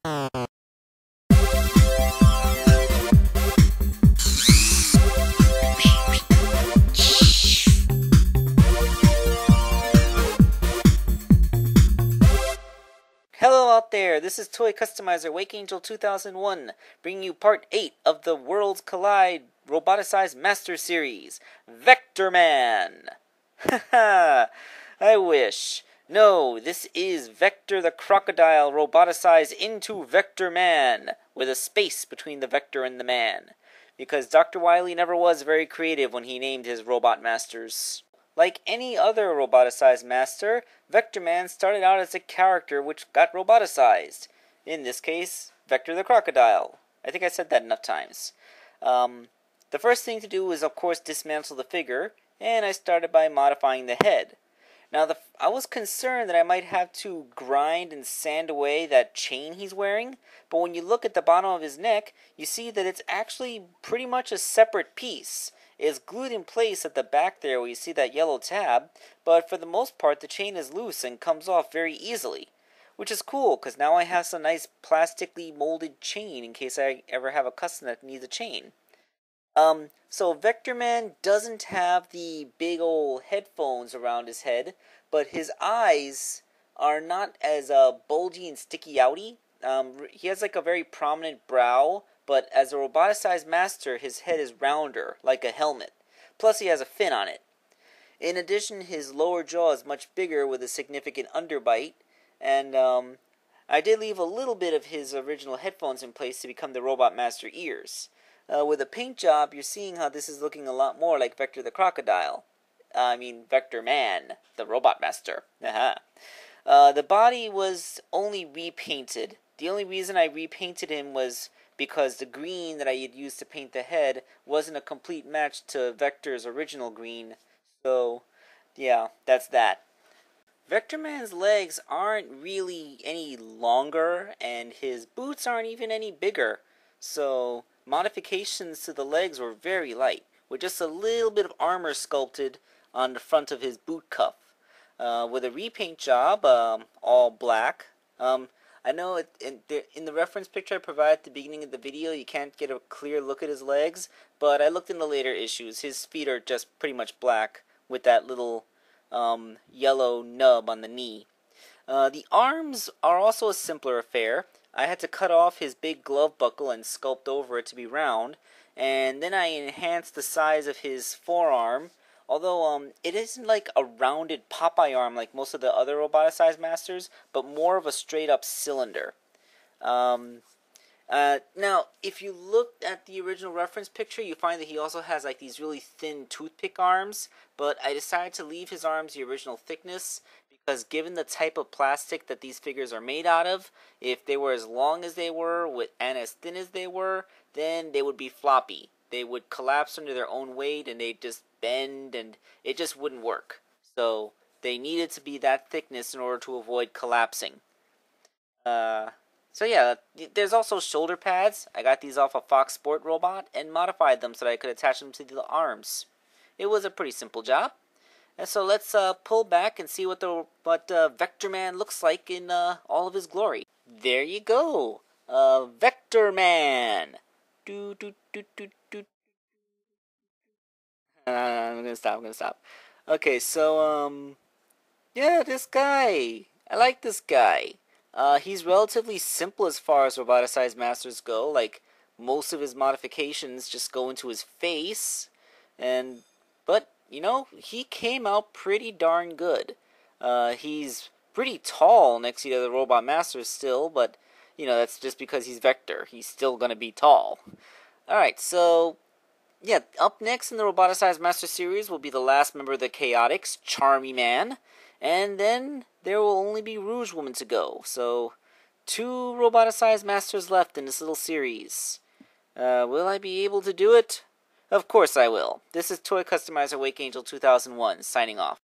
Hello out there, this is Toy Customizer Wake Angel 2001, bringing you part 8 of the Worlds Collide Roboticized Master Series, Vector Man! Haha, I wish. No, this is Vector the Crocodile roboticized into Vector Man, with a space between the Vector and the Man, because Dr. Wily never was very creative when he named his robot masters. Like any other roboticized master, Vector Man started out as a character which got roboticized. In this case, Vector the Crocodile. I think I said that enough times. The first thing to do was, of course, dismantle the figure, and I started by modifying the head. Now, I was concerned that I might have to grind and sand away that chain he's wearing, but when you look at the bottom of his neck, you see that it's actually pretty much a separate piece. Is glued in place at the back there where you see that yellow tab, but for the most part the chain is loose and comes off very easily. Which is cool, because now I have some nice plastically molded chain in case I ever have a customer that needs a chain. So Vector Man doesn't have the big old headphones around his head, but his eyes are not as bulgy and sticky outy. He has like a very prominent brow, but as a roboticized master, his head is rounder, like a helmet. Plus he has a fin on it. In addition, his lower jaw is much bigger with a significant underbite, and I did leave a little bit of his original headphones in place to become the Robot Master ears. With a paint job, you're seeing how this is looking a lot more like Vector the Crocodile. Vector Man, the Robot Master. The body was only repainted. The only reason I repainted him was because the green that I had used to paint the head wasn't a complete match to Vector's original green. So, yeah, that's that. Vector Man's legs aren't really any longer, and his boots aren't even any bigger. So, modifications to the legs were very light, with just a little bit of armor sculpted on the front of his boot cuff. With a repaint job, all black. I know in the reference picture I provided at the beginning of the video, you can't get a clear look at his legs, but I looked in the later issues. His feet are just pretty much black with that little yellow nub on the knee. The arms are also a simpler affair. I had to cut off his big glove buckle and sculpt over it to be round, and then I enhanced the size of his forearm. Although, it isn't like a rounded Popeye arm like most of the other roboticized masters, but more of a straight-up cylinder. Now, if you look at the original reference picture, you find that he also has like these really thin toothpick arms, but I decided to leave his arms the original thickness, because given the type of plastic that these figures are made out of, if they were as long as they were and as thin as they were, then they would be floppy. They would collapse under their own weight, and they'd just bend, and it just wouldn't work. So they needed to be that thickness in order to avoid collapsing. So yeah, there's also shoulder pads. I got these off a Fox Sport robot and modified them so that I could attach them to the arms. It was a pretty simple job. And so let's pull back and see what Vector Man looks like in all of his glory. There you go, Vector Man. I'm gonna stop. Okay, so yeah, this guy. I like this guy. He's relatively simple as far as roboticized masters go. Like, most of his modifications just go into his face, but you know, he came out pretty darn good. He's pretty tall next to the other robot masters still, but you know, that's just because he's Vector. He's still gonna be tall. Alright, so yeah, up next in the Roboticized Master Series will be the last member of the Chaotix, Charmy Man, and then there will only be Rouge Woman to go. So, 2 Roboticized Masters left in this little series. Will I be able to do it? Of course I will. This is Toy Customizer Wake Angel 2001, signing off.